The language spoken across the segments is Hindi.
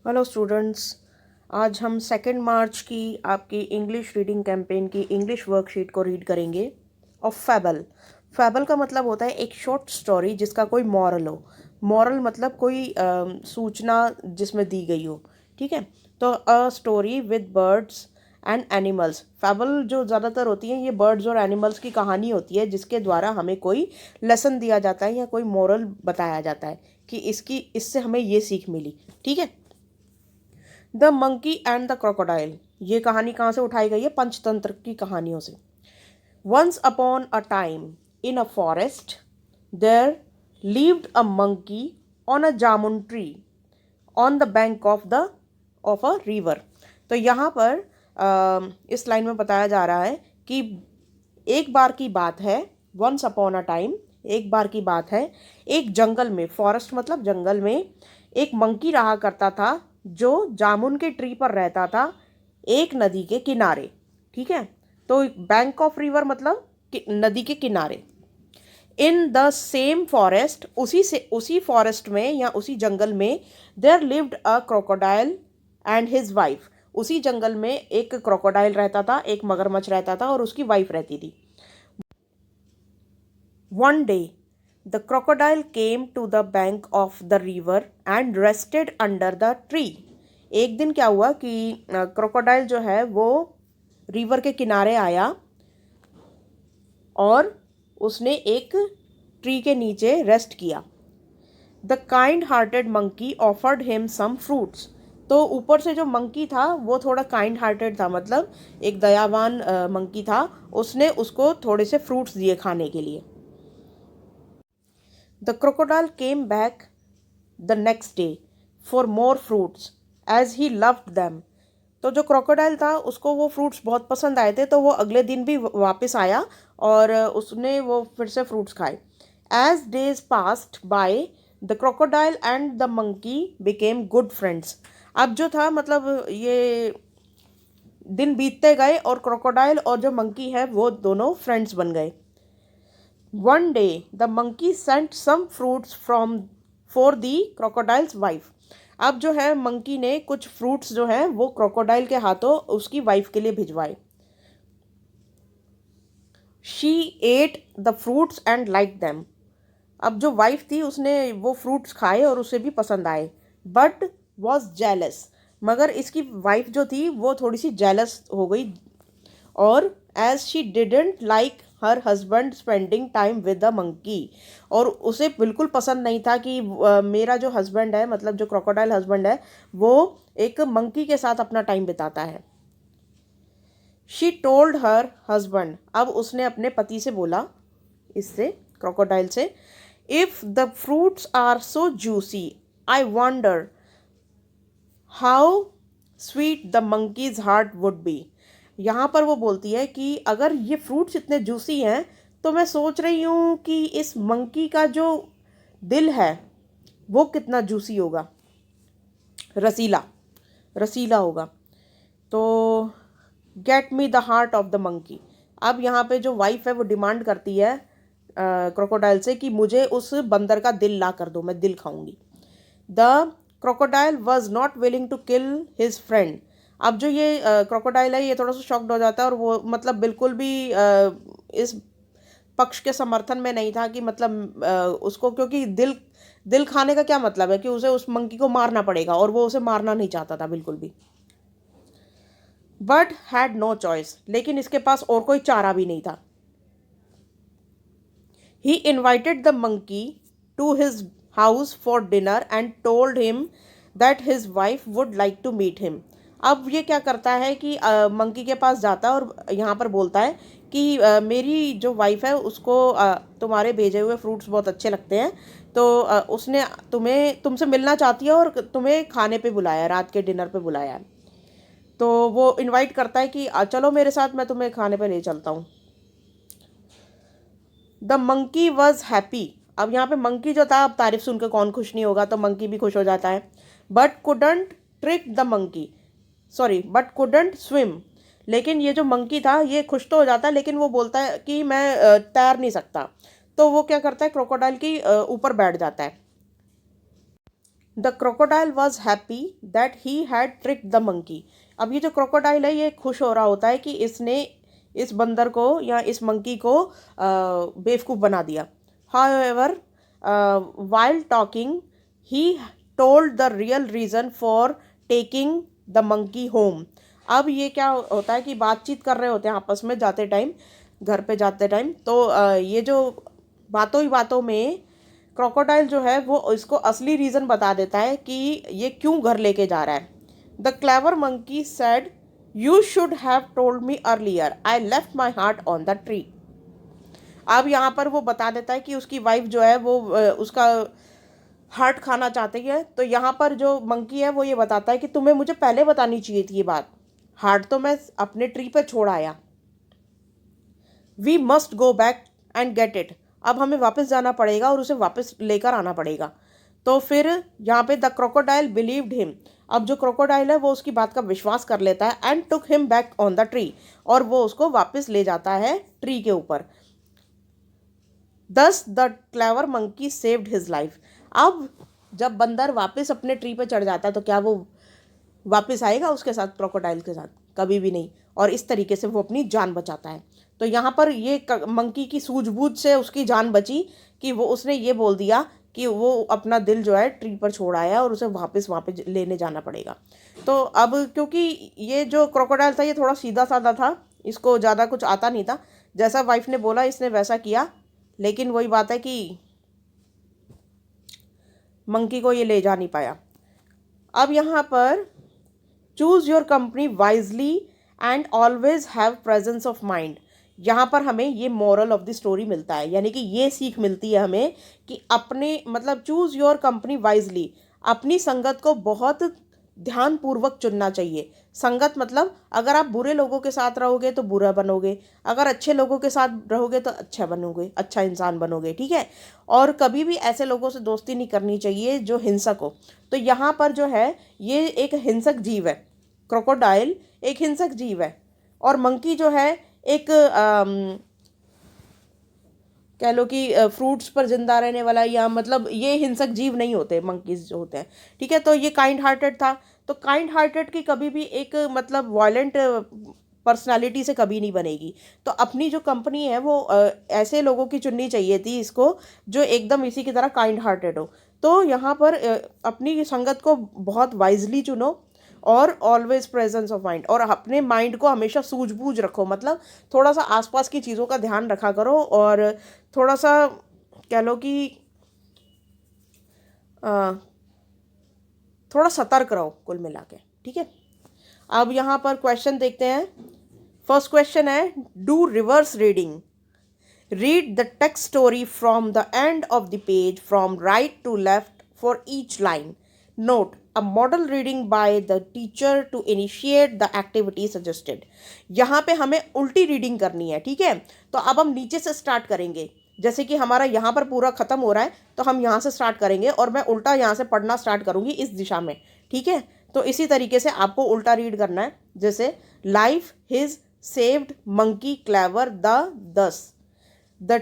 Hello students. आज हम 2 मार्च की आपकी इंग्लिश रीडिंग कैंपेन की इंग्लिश वर्कशीट को रीड करेंगे। ऑफ फैबल। फैबल का मतलब होता है एक शॉर्ट स्टोरी जिसका कोई मॉरल हो। मॉरल मतलब कोई सूचना जिसमें दी गई हो। ठीक है, तो a story with birds and animals. Fable जो ज़्यादातर होती है ये बर्ड्स और एनिमल्स की कहानी होती है जिसके द्वारा हमें कोई लेसन दिया जाता है या कोई मॉरल बताया जाता है कि इससे हमें ये सीख मिली। ठीक है। The monkey and the crocodile, ये कहानी कहाँ से उठाई गई है? पंचतंत्र की कहानियों से। Once upon a time in a forest there lived a monkey on a jamun tree on the bank of a river। तो यहाँ पर इस लाइन में बताया जा रहा है कि एक बार की बात है। वंस अपॉन अ टाइम, एक बार की बात है, एक जंगल में, फॉरेस्ट मतलब जंगल में, एक मंकी रहा करता था जो जामुन के ट्री पर रहता था एक नदी के किनारे। ठीक है, तो बैंक ऑफ रिवर मतलब नदी के किनारे। इन द सेम फॉरेस्ट, उसी फॉरेस्ट में या उसी जंगल में, there lived a crocodile and his wife. उसी जंगल में एक क्रोकोडाइल रहता था, एक मगरमच्छ रहता था और उसकी वाइफ रहती थी। One day the crocodile came to the bank of the river and rested under the tree. एक दिन क्या हुआ कि क्रोकोडाइल जो है वो रिवर के किनारे आया और उसने एक ट्री के नीचे रेस्ट किया। The kind hearted monkey offered him some fruits. तो ऊपर से जो मंकी था वो थोड़ा काइंड हार्टेड था, मतलब एक दयावान मंकी था। उसने उसको थोड़े से फ्रूट्स दिए खाने के लिए। The crocodile came back the next day for more fruits as he loved them. तो जो क्रोकोडाइल था उसको वो फ्रूट्स बहुत पसंद आए थे, तो वो अगले दिन भी वापस आया और उसने वो फिर से फ्रूट्स खाए। As days passed by the crocodile and the monkey became good friends. अब जो था मतलब ये दिन बीतते गए और क्रोकोडाइल और जो मंकी है वो दोनों फ्रेंड्स बन गए। One day the monkey sent some fruits from for the crocodile's wife. अब जो है मंकी ने कुछ फ्रूट्स जो हैं वो क्रोकोडाइल के हाथों उसकी वाइफ के लिए भिजवाए। She ate the fruits and like them. अब जो वाइफ थी उसने वो फ्रूट्स खाए और उसे भी पसंद आए। बट वॉज जेलस, मगर इसकी वाइफ जो थी वो थोड़ी सी जेलस हो गई। और as she didn't like her husband spending time with the monkey, और उसे बिल्कुल पसंद नहीं था कि मेरा जो हस्बैंड है, मतलब जो क्रोकोडाइल हस्बैंड है, वो एक मंकी के साथ अपना टाइम बिताता है। शी टोल्ड हर हस्बैंड, अब उसने अपने पति से बोला, इससे क्रोकोडाइल से, if the fruits are so juicy I wonder how sweet the monkey's heart would be. यहाँ पर वो बोलती है कि अगर ये फ्रूट्स इतने जूसी हैं तो मैं सोच रही हूँ कि इस मंकी का जो दिल है वो कितना जूसी होगा, रसीला, रसीला होगा। तो get me the heart of the monkey. अब यहाँ पे जो वाइफ है वो डिमांड करती है क्रोकोडाइल से कि मुझे उस बंदर का दिल ला कर दो, मैं दिल खाऊंगी। The crocodile was not willing to kill his friend. अब जो ये क्रोकोडाइल है ये थोड़ा सा शॉक्ड हो जाता है और वो मतलब बिल्कुल भी इस पक्ष के समर्थन में नहीं था कि मतलब उसको, क्योंकि दिल दिल खाने का क्या मतलब है कि उसे उस मंकी को मारना पड़ेगा और वो उसे मारना नहीं चाहता था बिल्कुल भी। बट हैड नो चॉइस, लेकिन इसके पास और कोई चारा भी नहीं था। He invited the monkey to his house for dinner and told him that his wife would like to meet him. अब ये क्या करता है कि मंकी के पास जाता है और यहाँ पर बोलता है कि मेरी जो वाइफ है उसको तुम्हारे भेजे हुए फ्रूट्स बहुत अच्छे लगते हैं, तो उसने तुमसे मिलना चाहती है और तुम्हें खाने पे बुलाया है, रात के डिनर पे बुलाया है। तो वो इनवाइट करता है कि चलो मेरे साथ, मैं तुम्हें खाने पे ले चलता हूँ। The monkey was happy. अब यहाँ पे मंकी जो था, अब तारीफ सुन के कौन खुश नहीं होगा, तो मंकी भी खुश हो जाता है। But couldn't trick the monkey, sorry but couldn't swim. लेकिन ये जो मंकी था ये खुश तो हो जाता है, लेकिन वो बोलता है कि मैं तैर नहीं सकता। तो वो क्या करता है, क्रोकोडाइल की ऊपर बैठ जाता है। The crocodile was happy that he had trick the monkey. अब ये जो क्रोकोडाइल है ये खुश हो रहा होता है कि इसने इस बंदर को या इस मंकी को बेवकूफ़ बना दिया। However while talking he told the real reason for taking the monkey home. अब ये क्या होता है कि बातचीत कर रहे होते हैं आपस में जाते टाइम, घर पे जाते टाइम, तो ये जो बातों ही बातों में क्रोकोडाइल जो है वो इसको असली रीज़न बता देता है कि ये क्यों घर लेके जा रहा है। The clever monkey said you should have told me earlier, I left my heart on the tree. अब यहाँ पर वो बता देता है कि उसकी वाइफ जो है वो उसका हार्ट खाना चाहती है। तो यहाँ पर जो मंकी है वो ये बताता है कि तुम्हें मुझे पहले बतानी चाहिए थी ये बात, हार्ट तो मैं अपने ट्री पे छोड़ आया। We must go back and get it. अब हमें वापस जाना पड़ेगा और उसे वापस लेकर आना पड़ेगा। तो फिर यहाँ पे द क्रोकोडाइल बिलीव्ड हिम। अब जो क्रोकोडाइल है वो उसकी बात का विश्वास कर लेता है and took him back on the tree, और वो उसको वापस ले जाता है ट्री के ऊपर। दस the clever monkey saved his life. अब जब बंदर वापस अपने ट्री पे चढ़ जाता है तो क्या वो वापस आएगा उसके साथ, क्रोकोडाइल के साथ? कभी भी नहीं। और इस तरीके से वो अपनी जान बचाता है। तो यहाँ पर ये मंकी की सूझबूझ से उसकी जान बची कि वो उसने ये बोल दिया कि वो अपना दिल जो है ट्री पर छोड़ आया और उसे वापस वहाँ पे लेने जाना पड़ेगा। तो अब क्योंकि ये जो क्रोकोडाइल था ये थोड़ा सीधा साधा था, इसको ज़्यादा कुछ आता नहीं था, जैसा वाइफ ने बोला इसने वैसा किया, लेकिन वही बात है कि मंकी को ये ले जा नहीं पाया। अब यहाँ पर choose your company wisely and always have presence of mind. यहाँ पर हमें ये मॉरल ऑफ द स्टोरी मिलता है, यानी कि ये सीख मिलती है हमें कि अपने मतलब चूज़ योर कंपनी वाइजली, अपनी संगत को बहुत ध्यानपूर्वक चुनना चाहिए। संगत मतलब अगर आप बुरे लोगों के साथ रहोगे तो बुरा बनोगे, अगर अच्छे लोगों के साथ रहोगे तो अच्छा बनोगे, अच्छा इंसान बनोगे, ठीक है। और कभी भी ऐसे लोगों से दोस्ती नहीं करनी चाहिए जो हिंसक हो। तो यहाँ पर जो है ये एक हिंसक जीव है, क्रोकोडाइल एक हिंसक जीव है, और मंकी जो है एक कह लो कि फ्रूट्स पर जिंदा रहने वाला, या मतलब ये हिंसक जीव नहीं होते मंकीज जो होते हैं, ठीक है। तो ये काइंड हार्टेड था। तो काइंड हार्टेड की कभी भी एक मतलब वायलेंट पर्सनालिटी से कभी नहीं बनेगी। तो अपनी जो कंपनी है वो ऐसे लोगों की चुननी चाहिए थी इसको जो एकदम इसी की तरह काइंड हार्टेड हो। तो यहाँ पर अपनी संगत को बहुत वाइजली चुनो और ऑलवेज प्रेजेंस ऑफ माइंड, और अपने माइंड को हमेशा सूझबूझ रखो, मतलब थोड़ा सा आसपास की चीज़ों का ध्यान रखा करो, और थोड़ा सा कह लो कि थोड़ा सतर्क रहो कुल मिला के, ठीक है। अब यहाँ पर क्वेश्चन देखते हैं। फर्स्ट क्वेश्चन है do reverse reading. Read the text story from the end of the page from right to left for each line. Note a model reading by the teacher to initiate the activity suggested. यहाँ पे हमें उल्टी रीडिंग करनी है, ठीक है। तो अब हम नीचे से स्टार्ट करेंगे, जैसे कि हमारा यहाँ पर पूरा ख़त्म हो रहा है तो हम यहाँ से स्टार्ट करेंगे और मैं उल्टा यहाँ से पढ़ना स्टार्ट करूँगी इस दिशा में, ठीक है। तो इसी तरीके से आपको उल्टा रीड करना है, जैसे life his saved monkey clever the दस the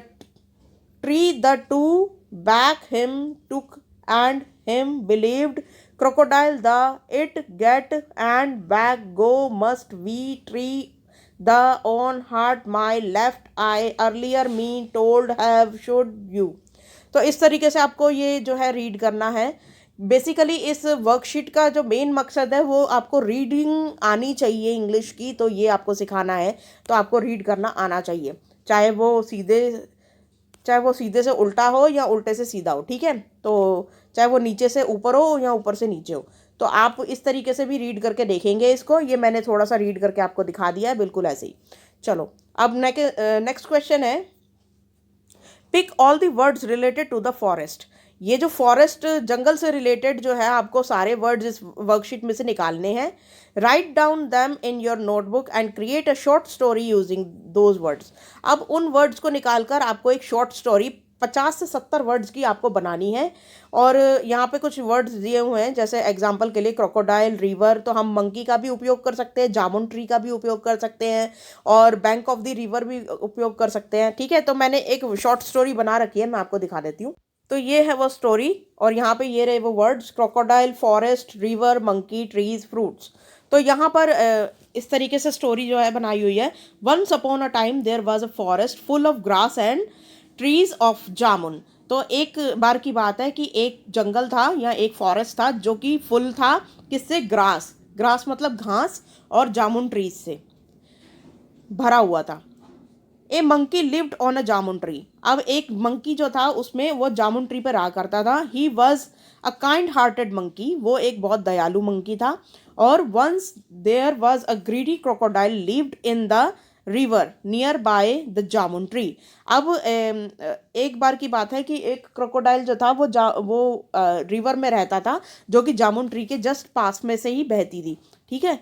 tree the two back him took and him believed crocodile the it get and back go must we tree the on heart my left eye earlier me told have should you। तो इस तरीके से आपको ये जो है रीड करना है। बेसिकली इस वर्कशीट का जो मेन मकसद है वो आपको रीडिंग आनी चाहिए इंग्लिश की, तो ये आपको सिखाना है। तो आपको रीड करना आना चाहिए, चाहे वो सीधे से उल्टा हो या उल्टे से सीधा हो, ठीक है। तो चाहे वो नीचे से ऊपर हो या ऊपर से नीचे हो, तो आप इस तरीके से भी रीड करके देखेंगे इसको। ये मैंने थोड़ा सा रीड करके आपको दिखा दिया है, बिल्कुल ऐसे ही। चलो अब नेक्स्ट क्वेश्चन है pick all the words related to the forest. ये जो फॉरेस्ट जंगल से रिलेटेड जो है आपको सारे वर्ड्स इस वर्कशीट में से निकालने हैं। Write down them in your notebook and create a short story using those words. अब उन वर्ड्स को निकालकर आपको एक शॉर्ट स्टोरी 50 से 70 वर्ड्स की आपको बनानी है। और यहाँ पे कुछ वर्ड्स दिए हुए हैं, जैसे एग्जांपल के लिए क्रोकोडाइल, रिवर, तो हम मंकी का भी उपयोग कर सकते हैं, जामुन ट्री का भी उपयोग कर सकते हैं, और बैंक ऑफ द रिवर भी उपयोग कर सकते हैं, ठीक है। तो मैंने एक शॉर्ट स्टोरी बना रखी है, मैं आपको दिखा देती हूँ। तो ये है वो स्टोरी, और यहाँ पे ये रहे वो words, crocodile, forest, river, monkey, trees, fruits. तो यहाँ पर इस तरीके से स्टोरी जो है बनाई हुई है। Once upon a time there was a forest full of grass and trees of jamun. तो एक बार की बात है कि एक जंगल था या एक फॉरेस्ट था जो कि फुल था किससे, ग्रास, ग्रास मतलब घास, और जामुन ट्रीज से भरा हुआ था। A monkey lived on a jamun tree. अब एक मंकी जो था उसमें वो जामुन ट्री पर रहा करता था। He was a kind hearted monkey, वो एक बहुत दयालु मंकी था। और once there was a greedy crocodile lived in the river near by the jamun tree. अब एक बार की बात है कि एक क्रोकोडाइल जो था वो रिवर में रहता था जो कि जामुन ट्री के जस्ट पास में से ही बहती थी। ठीक है।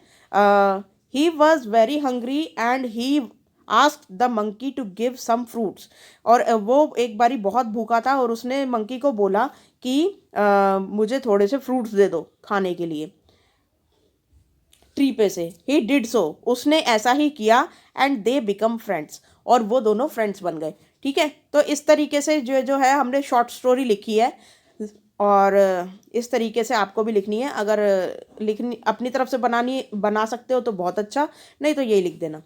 He was very hungry and he ask the monkey to give some fruits. और वो एक बारी बहुत भूखा था और उसने मंकी को बोला कि मुझे थोड़े से फ्रूट्स दे दो खाने के लिए ट्री पे से। ही डिड सो, उसने ऐसा ही किया, एंड दे बिकम फ्रेंड्स, और वो दोनों फ्रेंड्स बन गए। ठीक है। तो इस तरीके से जो जो है हमने शॉर्ट स्टोरी लिखी है, और इस तरीके से आपको भी लिखनी है। अगर लिखनी अपनी तरफ से बना सकते हो तो बहुत अच्छा, नहीं तो यही लिख देना।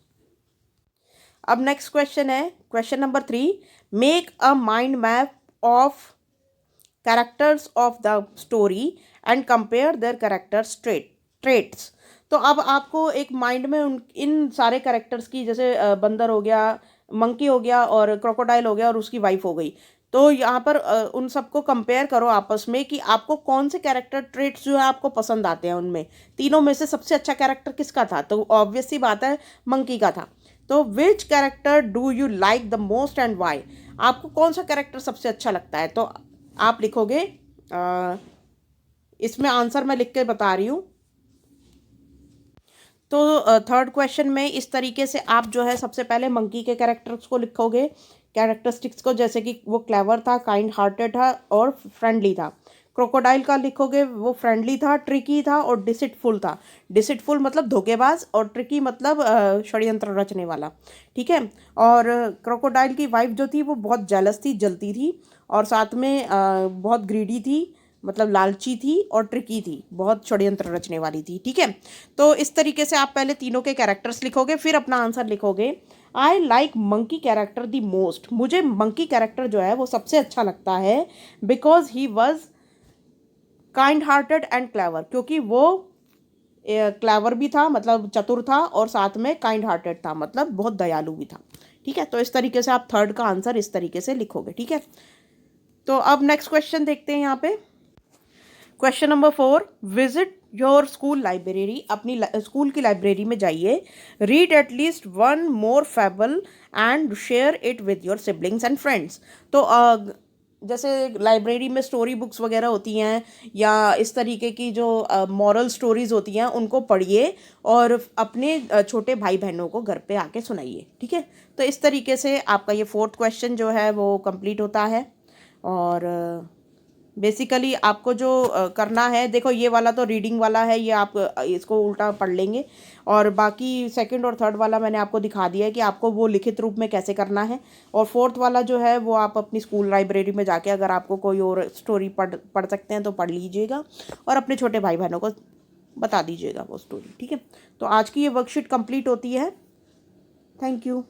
अब नेक्स्ट क्वेश्चन है question number 3। Make a mind map of characters of the story and compare their characters traits. तो अब आपको एक माइंड में इन सारे कैरेक्टर्स की, जैसे बंदर हो गया, मंकी हो गया, और क्रोकोडाइल हो गया, और उसकी वाइफ हो गई, तो यहाँ पर उन सबको कंपेयर करो आपस में कि आपको कौन से कैरेक्टर ट्रेट्स जो है आपको पसंद आते हैं। उनमें तीनों में से सबसे अच्छा कैरेक्टर किसका था, तो ऑब्वियस सी बात है मंकी का था। तो which character do you like the most and why. आपको कौन सा कैरेक्टर सबसे अच्छा लगता है, तो आप लिखोगे, इसमें आंसर मैं लिख के बता रही हूँ। तो थर्ड क्वेश्चन में इस तरीके से आप जो है सबसे पहले मंकी के कैरेक्टर्स को लिखोगे, कैरेक्टरिस्टिक्स को, जैसे कि वो क्लेवर था, काइंड हार्टेड था, और फ्रेंडली था। क्रोकोडाइल का लिखोगे वो फ्रेंडली था, ट्रिकी था, और डिसिटफुल था। डिसिटफुल मतलब धोखेबाज, और ट्रिकी मतलब षड्यंत्र रचने वाला। ठीक है। और क्रोकोडाइल की वाइफ जो थी वो बहुत जेलस थी, जलती थी, और साथ में बहुत ग्रीडी थी, मतलब लालची थी, और ट्रिकी थी, बहुत षड्यंत्र रचने वाली थी। ठीक है। तो इस तरीके से आप पहले तीनों के कैरेक्टर्स लिखोगे, फिर अपना आंसर लिखोगे। I like monkey character the most. मुझे मंकी कैरेक्टर जो है वो सबसे अच्छा लगता है, because he was kind hearted and clever, क्योंकि वो क्लेवर भी था, मतलब चतुर था, और साथ में काइंड हार्टेड था, मतलब बहुत दयालु भी था। ठीक है। तो इस तरीके से आप थर्ड का आंसर इस तरीके से लिखोगे। ठीक है। तो अब नेक्स्ट क्वेश्चन देखते हैं यहाँ पे। Question number 4। Visit your school library. अपनी स्कूल की लाइब्रेरी में जाइए। Read at least one more fable and share it with your siblings and friends. तो जैसे लाइब्रेरी में स्टोरी बुक्स वगैरह होती हैं, या इस तरीके की जो मॉरल स्टोरीज होती हैं उनको पढ़िए, और अपने छोटे भाई बहनों को घर पे आके सुनाइए। ठीक है। तो इस तरीके से आपका ये फोर्थ क्वेश्चन जो है वो कंप्लीट होता है। और बेसिकली आपको जो करना है, देखो ये वाला तो रीडिंग वाला है, ये आप इसको उल्टा पढ़ लेंगे, और बाकी सेकंड और थर्ड वाला मैंने आपको दिखा दिया है कि आपको वो लिखित रूप में कैसे करना है। और फोर्थ वाला जो है वो आप अपनी स्कूल लाइब्रेरी में जाके, अगर आपको कोई और स्टोरी पढ़ सकते हैं तो पढ़ लीजिएगा, और अपने छोटे भाई बहनों को बता दीजिएगा वो स्टोरी। ठीक है। तो आज की ये वर्कशीट कंप्लीट होती है। Thank you.